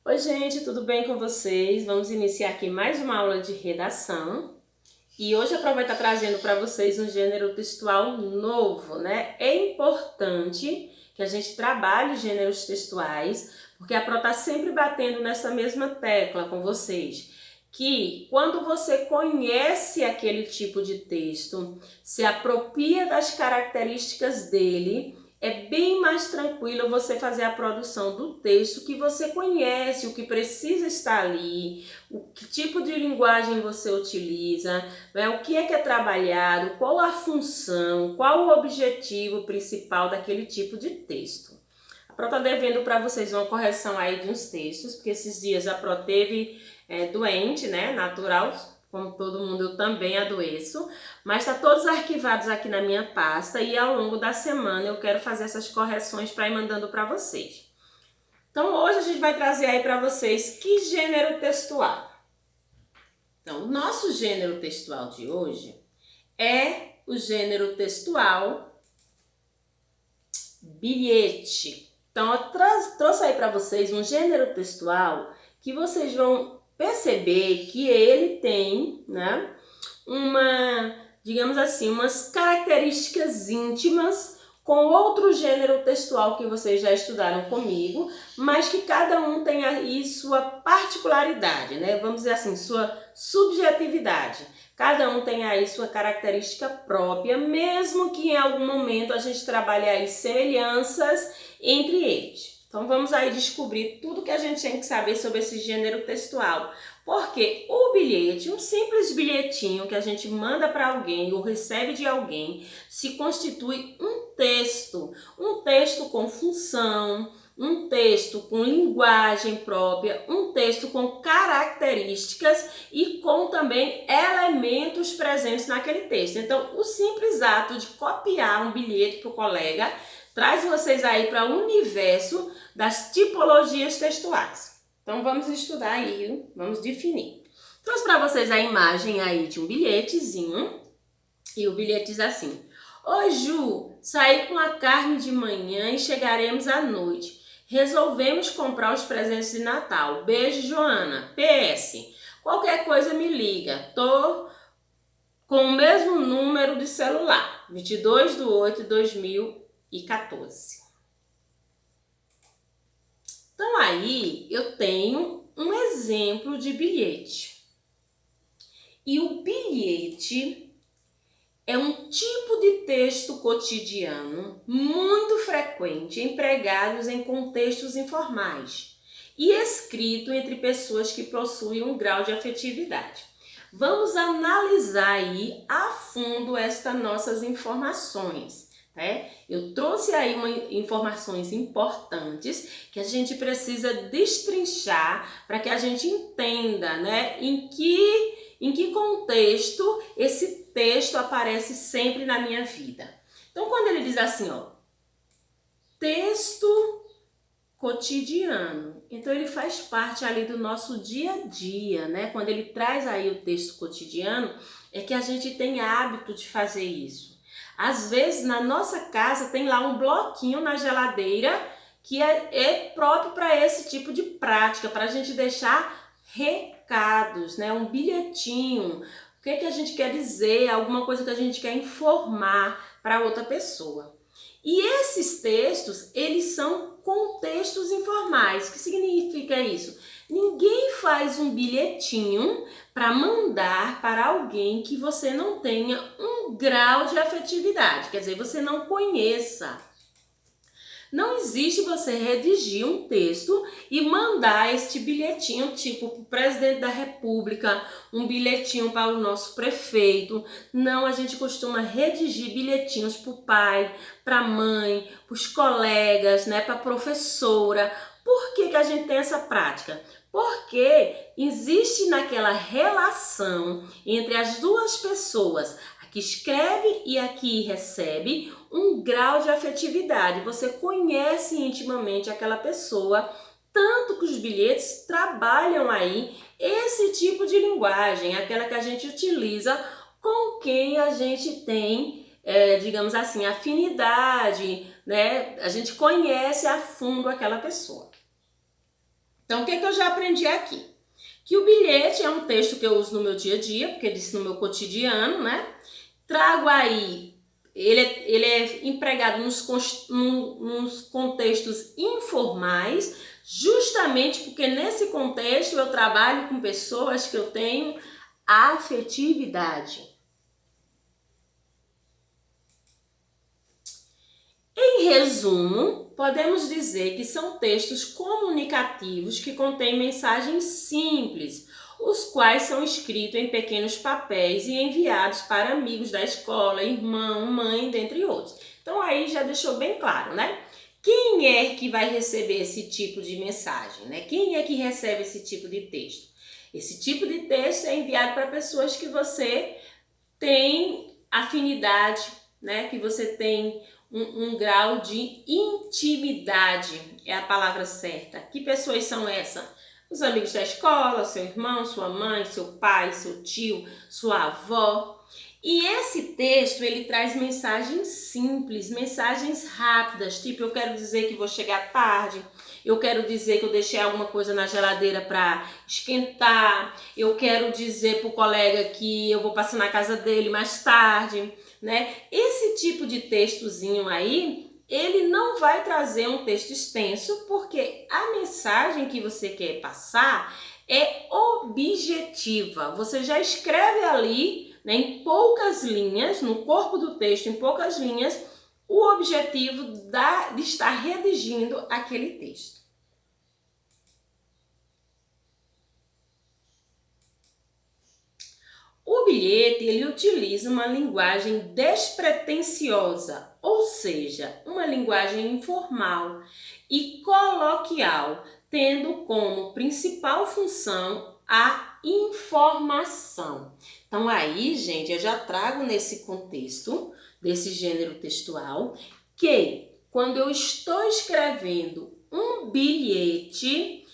Oi, gente, tudo bem com vocês? Vamos iniciar aqui mais uma aula de redação. E hoje a Pro vai estar trazendo para vocês um gênero textual novo, né? É importante que a gente trabalhe gêneros textuais, porque a Pro está sempre batendo nessa mesma tecla com vocês. Que quando você conhece aquele tipo de texto, se apropria das características dele, é bem mais tranquilo você fazer a produção do texto que você conhece, o que precisa estar ali, o que tipo de linguagem você utiliza, né? O que é trabalhado, qual a função, qual o objetivo principal daquele tipo de texto. A Pro está devendo para vocês uma correção aí de uns textos, porque esses dias a Pro teve doente, né? Natural, como todo mundo, eu também adoeço, mas está todos arquivados aqui na minha pasta e ao longo da semana eu quero fazer essas correções para ir mandando para vocês. Então hoje a gente vai trazer aí para vocês que gênero textual. Então, o nosso gênero textual de hoje é o gênero textual bilhete. Então, eu trouxe aí para vocês um gênero textual que vocês vão perceber que ele tem, né, digamos assim, umas características íntimas com outro gênero textual que vocês já estudaram comigo, mas que cada um tem aí sua particularidade, né? Vamos dizer assim, sua subjetividade. Cada um tem aí sua característica própria, mesmo que em algum momento a gente trabalhe aí semelhanças entre eles. Então vamos aí descobrir tudo que a gente tem que saber sobre esse gênero textual. Porque o bilhete, um simples bilhetinho que a gente manda para alguém ou recebe de alguém, se constitui um texto com função, um texto com linguagem própria, um texto com características e com também elementos presentes naquele texto. Então, o simples ato de copiar um bilhete para o colega traz vocês aí para o universo das tipologias textuais. Então vamos estudar aí, vamos definir. Trouxe para vocês a imagem aí de um bilhetezinho e o bilhete diz assim: Oi Ju, saí com a carne de manhã e chegaremos à noite. Resolvemos comprar os presentes de Natal. Beijo, Joana. PS, qualquer coisa me liga. Tô com o mesmo número de celular, 22/8/2014. Então aí eu tenho um exemplo de bilhete. E o bilhete é um tipo de texto cotidiano muito frequente, empregados em contextos informais e escrito entre pessoas que possuem um grau de afetividade. Vamos analisar aí a fundo estas nossas informações. Eu trouxe aí informações importantes que a gente precisa destrinchar para que a gente entenda, né, em que contexto esse texto aparece sempre na minha vida. Então, quando ele diz assim, ó, texto cotidiano, então ele faz parte ali do nosso dia a dia, né? Quando ele traz aí o texto cotidiano, é que a gente tem hábito de fazer isso. Às vezes, na nossa casa, tem lá um bloquinho na geladeira que é próprio para esse tipo de prática, para a gente deixar recados, né? Um bilhetinho. O que a gente quer dizer, alguma coisa que a gente quer informar para outra pessoa. E esses textos, eles são contextos informais. O que significa isso? Ninguém faz um bilhetinho para mandar para alguém que você não tenha um grau de afetividade, quer dizer, você não conheça. Não existe você redigir um texto e mandar este bilhetinho tipo para o presidente da república, um bilhetinho para o nosso prefeito. Não, a gente costuma redigir bilhetinhos para o pai, para a mãe, para os colegas, né, para a professora. Por que a gente tem essa prática? Porque existe naquela relação entre as duas pessoas, a que escreve e a que recebe, um grau de afetividade. Você conhece intimamente aquela pessoa, tanto que os bilhetes trabalham aí esse tipo de linguagem, aquela que a gente utiliza com quem a gente tem, digamos assim, afinidade, né? A gente conhece a fundo aquela pessoa. Então, o que eu já aprendi aqui? Que o bilhete é um texto que eu uso no meu dia a dia, porque disse no meu cotidiano, né? Trago aí, ele é empregado nos contextos informais, justamente porque nesse contexto eu trabalho com pessoas que eu tenho afetividade. Em resumo, podemos dizer que são textos comunicativos que contêm mensagens simples, os quais são escritos em pequenos papéis e enviados para amigos da escola, irmão, mãe, dentre outros. Então aí já deixou bem claro, né? Quem é que vai receber esse tipo de mensagem, né? Quem é que recebe esse tipo de texto? Esse tipo de texto é enviado para pessoas que você tem afinidade, né? Que você tem um grau de intimidade, é a palavra certa. Que pessoas são essas? Os amigos da escola, seu irmão, sua mãe, seu pai, seu tio, sua avó. E esse texto, ele traz mensagens simples, mensagens rápidas, tipo, eu quero dizer que vou chegar tarde, eu quero dizer que eu deixei alguma coisa na geladeira para esquentar, eu quero dizer pro colega que eu vou passar na casa dele mais tarde, né? Esse tipo de textozinho aí, ele não vai trazer um texto extenso, porque a mensagem que você quer passar é objetiva. Você já escreve ali, né, em poucas linhas, no corpo do texto, em poucas linhas, o objetivo de estar redigindo aquele texto. O bilhete, ele utiliza uma linguagem despretensiosa, ou seja, uma linguagem informal e coloquial, tendo como principal função a informação. Então aí, gente, eu já trago nesse contexto, desse gênero textual, que quando eu estou escrevendo um bilhete,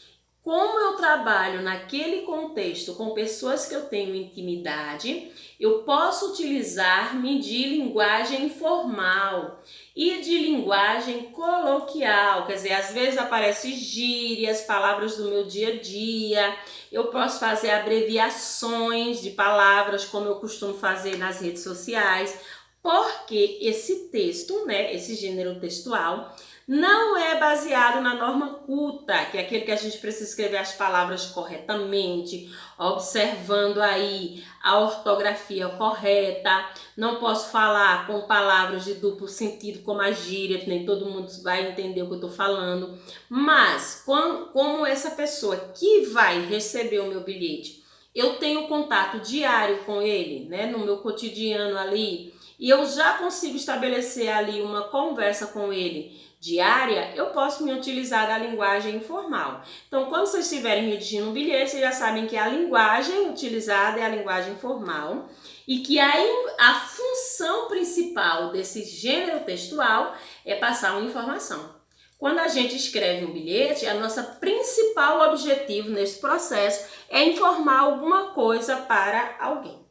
como eu trabalho naquele contexto com pessoas que eu tenho intimidade, eu posso utilizar-me de linguagem informal e de linguagem coloquial, quer dizer, às vezes aparecem gírias, palavras do meu dia a dia, eu posso fazer abreviações de palavras, como eu costumo fazer nas redes sociais, porque esse texto, né, esse gênero textual, não é baseado na norma culta, que é aquele que a gente precisa escrever as palavras corretamente, observando aí a ortografia correta. Não posso falar com palavras de duplo sentido, como a gíria, que nem todo mundo vai entender o que eu estou falando. Mas, como essa pessoa que vai receber o meu bilhete, eu tenho contato diário com ele, né, no meu cotidiano ali, e eu já consigo estabelecer ali uma conversa com ele diária, eu posso me utilizar da linguagem informal. Então, quando vocês estiverem redigindo um bilhete, vocês já sabem que a linguagem utilizada é a linguagem formal e que a função principal desse gênero textual é passar uma informação. Quando a gente escreve um bilhete, a nossa principal objetivo nesse processo é informar alguma coisa para alguém.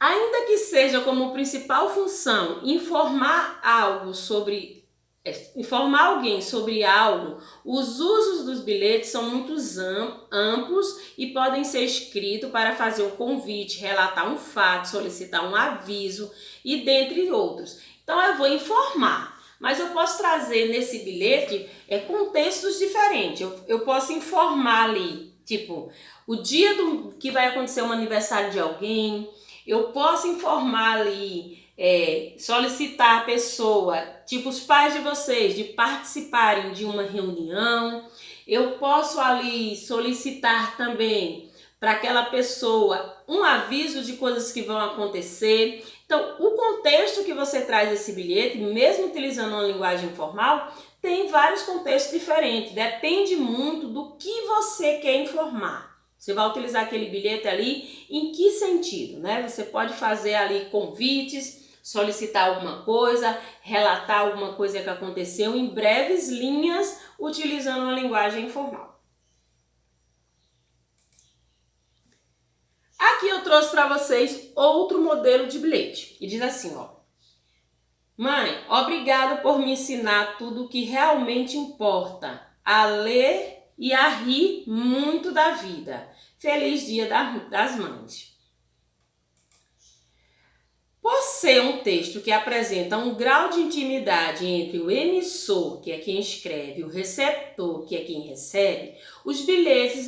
Ainda que seja como principal função informar alguém sobre algo, os usos dos bilhetes são muito amplos e podem ser escritos para fazer um convite, relatar um fato, solicitar um aviso e dentre outros. Então eu vou informar, mas eu posso trazer nesse bilhete contextos diferentes. Eu posso informar ali, tipo, o dia que vai acontecer um aniversário de alguém. Eu posso informar ali, solicitar a pessoa, tipo os pais de vocês, de participarem de uma reunião. Eu posso ali solicitar também para aquela pessoa um aviso de coisas que vão acontecer. Então, o contexto que você traz esse bilhete, mesmo utilizando uma linguagem informal, tem vários contextos diferentes. Depende muito do que você quer informar. Você vai utilizar aquele bilhete ali em que sentido, né? Você pode fazer ali convites, solicitar alguma coisa, relatar alguma coisa que aconteceu em breves linhas, utilizando uma linguagem informal. Aqui eu trouxe para vocês outro modelo de bilhete. E diz assim, ó: Mãe, obrigado por me ensinar tudo o que realmente importa, a ler e a rir muito da vida. Feliz Dia das Mães. Por ser um texto que apresenta um grau de intimidade entre o emissor, que é quem escreve, e o receptor, que é quem recebe, os bilhetes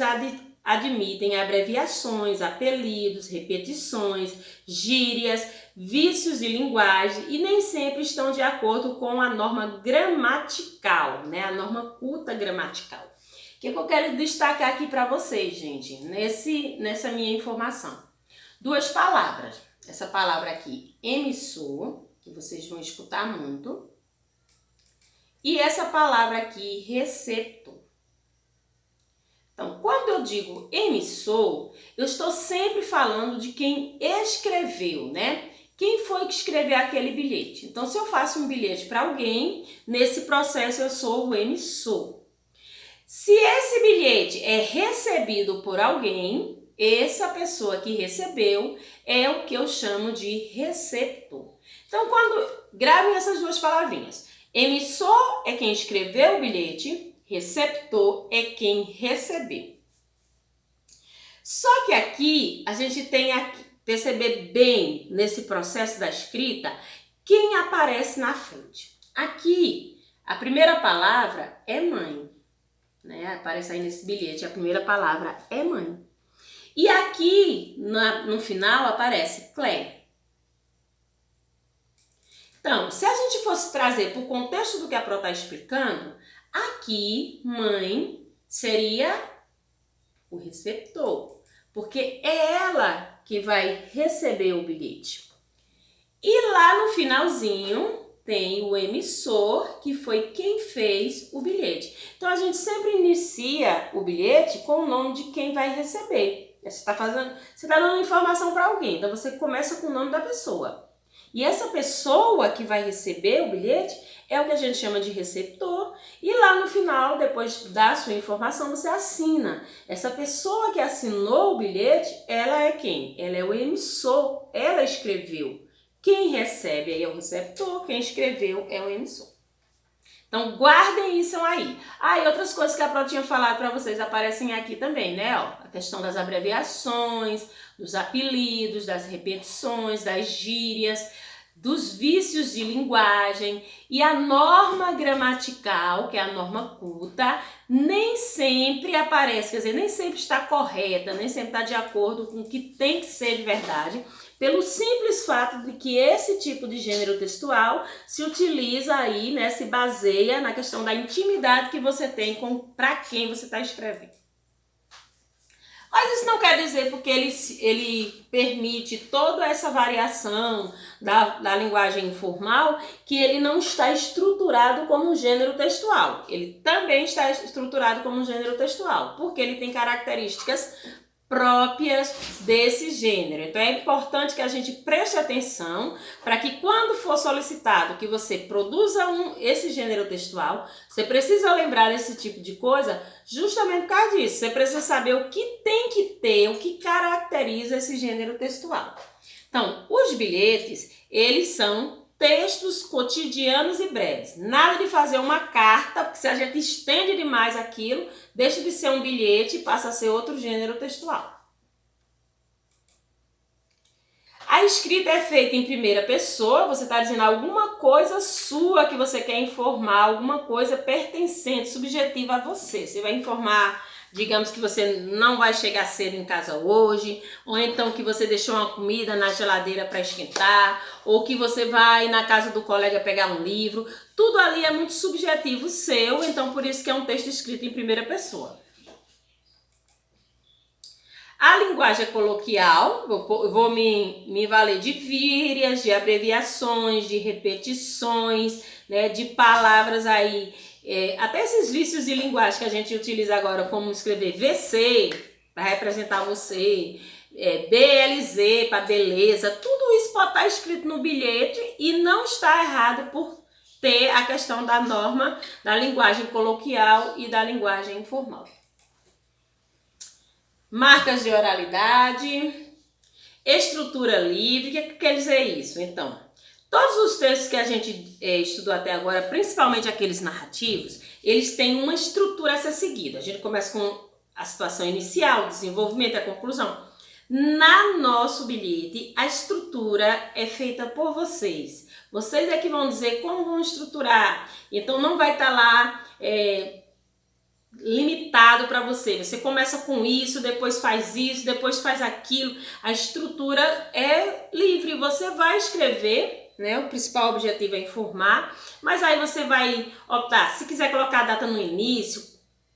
admitem abreviações, apelidos, repetições, gírias, vícios de linguagem e nem sempre estão de acordo com a norma gramatical, né? A norma culta gramatical. O que eu quero destacar aqui para vocês, gente, nessa minha informação? Duas palavras. Essa palavra aqui, emissor, que vocês vão escutar muito, e essa palavra aqui, receptor. Então, quando eu digo emissor, eu estou sempre falando de quem escreveu, né? Quem foi que escreveu aquele bilhete? Então, se eu faço um bilhete para alguém, nesse processo eu sou o emissor. Se esse bilhete é recebido por alguém, essa pessoa que recebeu é o que eu chamo de receptor. Então, gravem essas duas palavrinhas. Emissor é quem escreveu o bilhete, receptor é quem recebeu. Só que aqui a gente tem que perceber bem nesse processo da escrita quem aparece na frente. Aqui, a primeira palavra é mãe, né? Aparece aí nesse bilhete, a primeira palavra é mãe. E aqui, no final, aparece Claire. Então, se a gente fosse trazer para o contexto do que a Pro está explicando, aqui, mãe seria o receptor, porque é ela que vai receber o bilhete. E lá no finalzinho tem o emissor, que foi quem fez o bilhete. Então, a gente sempre inicia o bilhete com o nome de quem vai receber. Você está dando informação para alguém, então você começa com o nome da pessoa. E essa pessoa que vai receber o bilhete é o que a gente chama de receptor. E lá no final, depois da sua informação, você assina. Essa pessoa que assinou o bilhete, ela é quem? Ela é o emissor, ela escreveu. Quem recebe aí é o receptor, quem escreveu é o emissor. Então, guardem isso aí. E outras coisas que a Pro tinha falado para vocês aparecem aqui também, né? A questão das abreviações, dos apelidos, das repetições, das gírias, dos vícios de linguagem e a norma gramatical, que é a norma culta, nem sempre aparece, quer dizer, nem sempre está correta, nem sempre está de acordo com o que tem que ser de verdade, pelo simples fato de que esse tipo de gênero textual se utiliza aí, né, se baseia na questão da intimidade que você tem para quem você está escrevendo. Mas isso não quer dizer porque ele permite toda essa variação da linguagem informal que ele não está estruturado como um gênero textual. Ele também está estruturado como um gênero textual, porque ele tem características próprias desse gênero. Então é importante que a gente preste atenção para que quando for solicitado que você produza esse gênero textual, você precisa lembrar desse tipo de coisa justamente por causa disso. Você precisa saber o que tem que ter, o que caracteriza esse gênero textual. Então, os bilhetes, eles são textos cotidianos e breves. Nada de fazer uma carta, porque se a gente estende demais aquilo, deixa de ser um bilhete e passa a ser outro gênero textual. A escrita é feita em primeira pessoa, você está dizendo alguma coisa sua que você quer informar, alguma coisa pertencente, subjetiva a você. Você vai informar, digamos que você não vai chegar cedo em casa hoje, ou então que você deixou uma comida na geladeira para esquentar, ou que você vai na casa do colega pegar um livro. Tudo ali é muito subjetivo seu, então por isso que é um texto escrito em primeira pessoa. A linguagem é coloquial, eu vou me valer de gírias, de abreviações, de repetições, né, de palavras aí. Até esses vícios de linguagem que a gente utiliza agora, como escrever VC para representar você, BLZ para beleza, tudo isso pode estar escrito no bilhete e não está errado por ter a questão da norma da linguagem coloquial e da linguagem informal. Marcas de oralidade, estrutura livre. O que quer dizer isso? Então, Todos os textos que a gente estudou até agora, principalmente aqueles narrativos, eles têm uma estrutura a ser seguida. A gente começa com a situação inicial, o desenvolvimento e a conclusão. Na nosso bilhete, a estrutura é feita por vocês. Vocês é que vão dizer como vão estruturar. Então não vai estar lá limitado para você. Você começa com isso, depois faz aquilo. A estrutura é livre. Você vai escrever, né? O principal objetivo é informar, mas aí você vai optar. Se quiser colocar a data no início,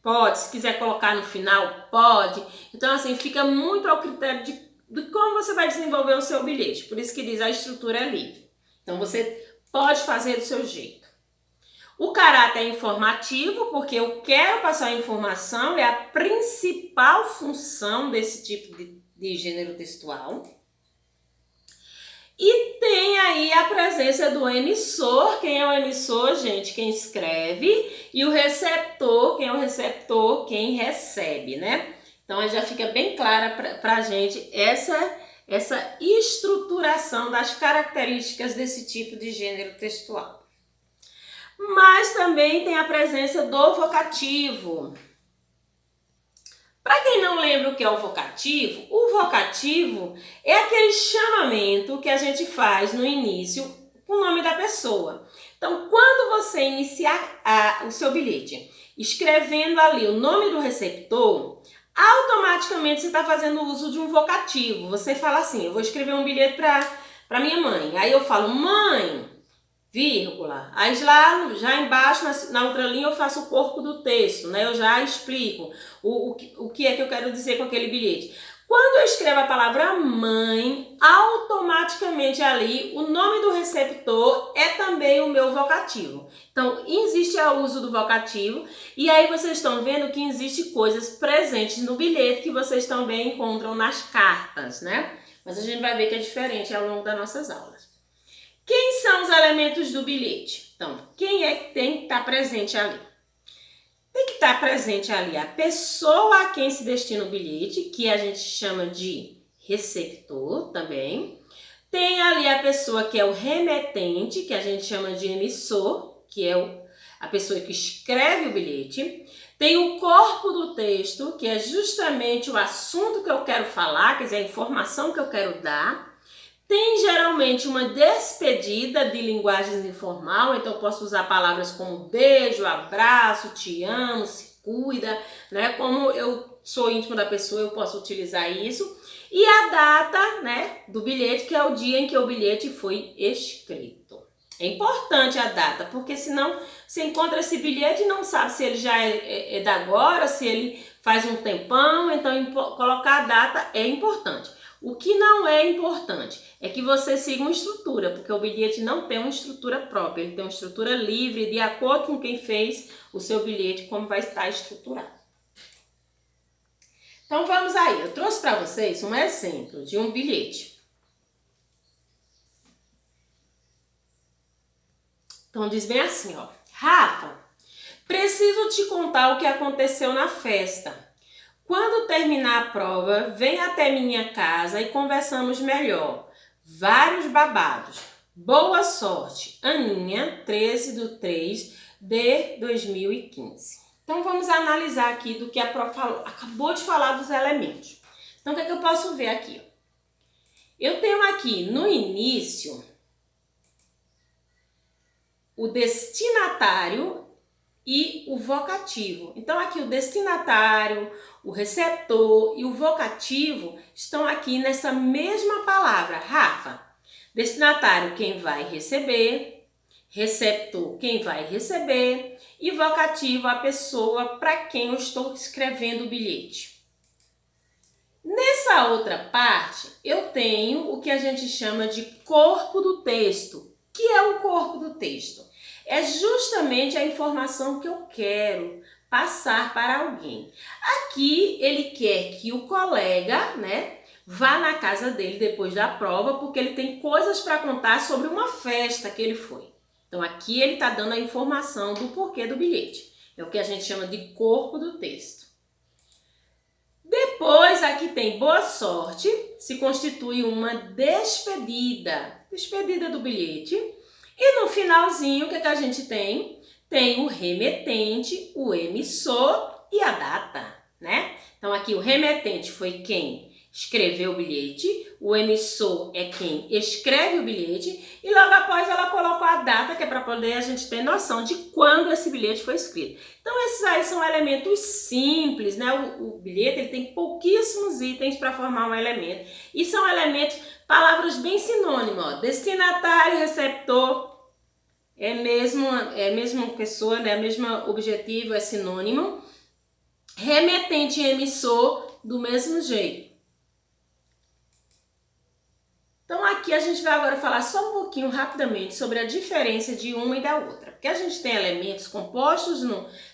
pode. Se quiser colocar no final, pode. Então, assim, fica muito ao critério de como você vai desenvolver o seu bilhete. Por isso que diz a estrutura é livre. Então, você pode fazer do seu jeito. O caráter é informativo, porque eu quero passar a informação, é a principal função desse tipo de gênero textual. E tem aí a presença do emissor. Quem é o emissor, gente? Quem escreve. E o receptor. Quem é o receptor? Quem recebe, né? Então, aí já fica bem clara pra gente essa estruturação das características desse tipo de gênero textual. Mas também tem a presença do vocativo. Para quem não lembra o que é o vocativo é aquele chamamento que a gente faz no início com o nome da pessoa. Então, quando você iniciar o seu bilhete escrevendo ali o nome do receptor, automaticamente você está fazendo uso de um vocativo. Você fala assim, eu vou escrever um bilhete para minha mãe. Aí eu falo, mãe, vírgula. Aí lá, já embaixo, na outra linha, eu faço o corpo do texto, né? Eu já explico o que é que eu quero dizer com aquele bilhete. Quando eu escrevo a palavra mãe, automaticamente ali, o nome do receptor é também o meu vocativo. Então, existe o uso do vocativo, e aí vocês estão vendo que existe coisas presentes no bilhete que vocês também encontram nas cartas, né? Mas a gente vai ver que é diferente ao longo das nossas aulas. Quem são os elementos do bilhete? Então, quem é que tem que estar presente ali? Tem que estar presente ali a pessoa a quem se destina o bilhete, que a gente chama de receptor também. Tem ali a pessoa que é o remetente, que a gente chama de emissor, que é a pessoa que escreve o bilhete. Tem o corpo do texto, que é justamente o assunto que eu quero falar, quer dizer, a informação que eu quero dar. Tem geralmente uma despedida de linguagem informal, então eu posso usar palavras como beijo, abraço, te amo, se cuida, né? Como eu sou íntimo da pessoa, eu posso utilizar isso. E a data, né, do bilhete, que é o dia em que o bilhete foi escrito. É importante a data, porque senão você encontra esse bilhete e não sabe se ele já é da agora, se ele faz um tempão, então colocar a data é importante. O que não é importante é que você siga uma estrutura, porque o bilhete não tem uma estrutura própria, ele tem uma estrutura livre, de acordo com quem fez o seu bilhete, como vai estar estruturado. Então vamos aí, eu trouxe para vocês um exemplo de um bilhete. Então diz bem assim, ó. Rafa, preciso te contar o que aconteceu na festa. Quando terminar a prova, vem até minha casa e conversamos melhor. Vários babados. Boa sorte. Aninha, 13/3/2015. Então vamos analisar aqui do que a prof acabou de falar dos elementos. Então o que é que eu posso ver aqui? Eu tenho aqui no início o destinatário e o vocativo. Então aqui o destinatário, o receptor e o vocativo estão aqui nessa mesma palavra. Rafa, destinatário quem vai receber, receptor quem vai receber e vocativo a pessoa para quem eu estou escrevendo o bilhete. Nessa outra parte eu tenho o que a gente chama de corpo do texto. O que é o corpo do texto? É justamente a informação que eu quero passar para alguém. Aqui ele quer que o colega, né, vá na casa dele depois da prova, porque ele tem coisas para contar sobre uma festa que ele foi. Então aqui ele está dando a informação do porquê do bilhete. É o que a gente chama de corpo do texto. Depois aqui tem boa sorte, se constitui uma despedida. expedida do bilhete. E no finalzinho, o que a gente tem? Tem o remetente, o emissor e a data, né? Então aqui o remetente foi quem escreveu o bilhete, o emissor é quem escreve o bilhete e logo após ela colocou a data, que é para poder a gente ter noção de quando esse bilhete foi escrito. Então esses aí são elementos simples, né? O bilhete ele tem pouquíssimos itens para formar um elemento e são elementos, palavras bem sinônimas, ó, destinatário, receptor, é a mesma pessoa, né? O mesmo objetivo, é sinônimo. Remetente e emissor, do mesmo jeito. Então aqui a gente vai agora falar só um pouquinho rapidamente sobre a diferença de uma e da outra. Porque a gente tem elementos compostos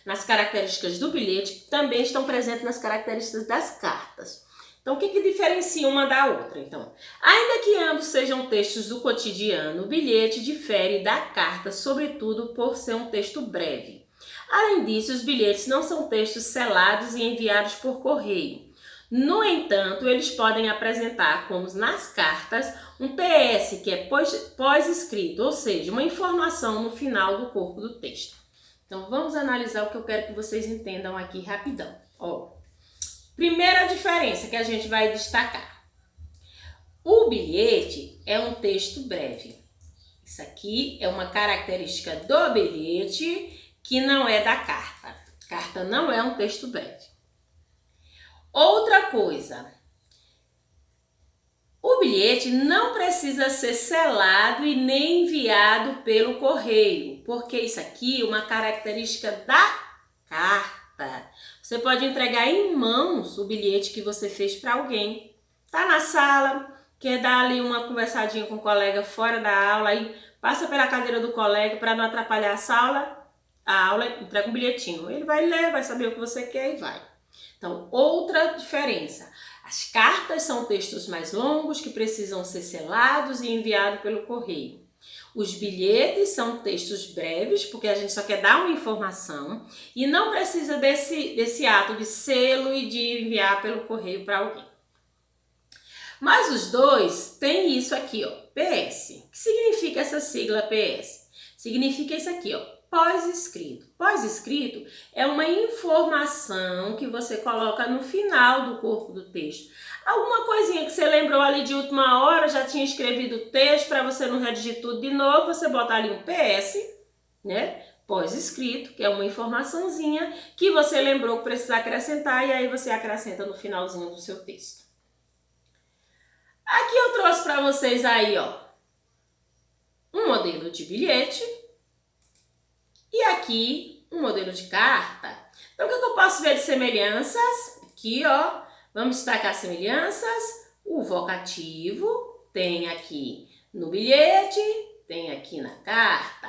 nas características do bilhete que também estão presentes nas características das cartas. Então o que diferencia uma da outra? Então, ainda que ambos sejam textos do cotidiano, o bilhete difere da carta, sobretudo por ser um texto breve. Além disso, os bilhetes não são textos selados e enviados por correio. No entanto, eles podem apresentar, como nas cartas, um PS, que é pós-escrito, ou seja, uma informação no final do corpo do texto. Então, vamos analisar o que eu quero que vocês entendam aqui rapidão. Ó, primeira diferença que a gente vai destacar. O bilhete é um texto breve. Isso aqui é uma característica do bilhete que não é da carta. Carta não é um texto breve. Outra coisa, o bilhete não precisa ser selado e nem enviado pelo correio, porque isso aqui é uma característica da carta. Você pode entregar em mãos o bilhete que você fez para alguém. Tá na sala, quer dar ali uma conversadinha com o colega fora da aula, aí passa pela cadeira do colega para não atrapalhar a aula, entrega um bilhetinho. Ele vai ler, vai saber o que você quer e vai. Então, outra diferença. As cartas são textos mais longos que precisam ser selados e enviados pelo correio. Os bilhetes são textos breves, porque a gente só quer dar uma informação e não precisa desse ato de selo e de enviar pelo correio para alguém. Mas os dois têm isso aqui, ó, PS. O que significa essa sigla PS? Significa isso aqui, ó. Pós-escrito. Pós-escrito é uma informação que você coloca no final do corpo do texto. Alguma coisinha que você lembrou ali de última hora, já tinha escrevido o texto, para você não redigir tudo de novo, você bota ali um PS, né? Pós-escrito, que é uma informaçãozinha que você lembrou que precisa acrescentar e aí você acrescenta no finalzinho do seu texto. Aqui eu trouxe para vocês aí, ó, um modelo de bilhete. E aqui, um modelo de carta. Então, o que eu posso ver de semelhanças? Aqui, ó, vamos destacar semelhanças. O vocativo tem aqui no bilhete, tem aqui na carta.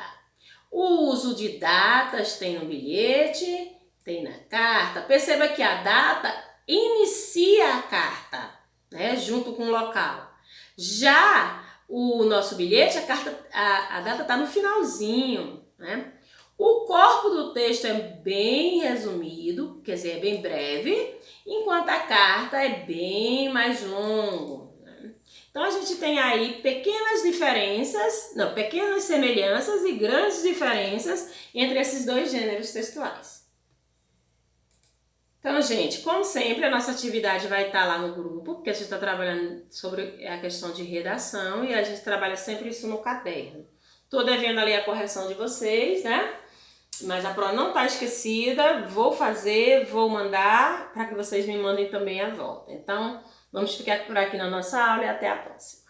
O uso de datas tem no bilhete, tem na carta. Perceba que a data inicia a carta, né, junto com o local. Já o nosso bilhete, a data está no finalzinho, né? O corpo do texto é bem resumido, quer dizer, é bem breve, enquanto a carta é bem mais longo, né? Então a gente tem aí pequenas semelhanças e grandes diferenças entre esses dois gêneros textuais. Então, gente, como sempre, a nossa atividade vai estar lá no grupo, porque a gente está trabalhando sobre a questão de redação e a gente trabalha sempre isso no caderno. Estou devendo ali a correção de vocês, né? Mas a prova não está esquecida, vou mandar para que vocês me mandem também a volta. Então, vamos ficar por aqui na nossa aula e até a próxima.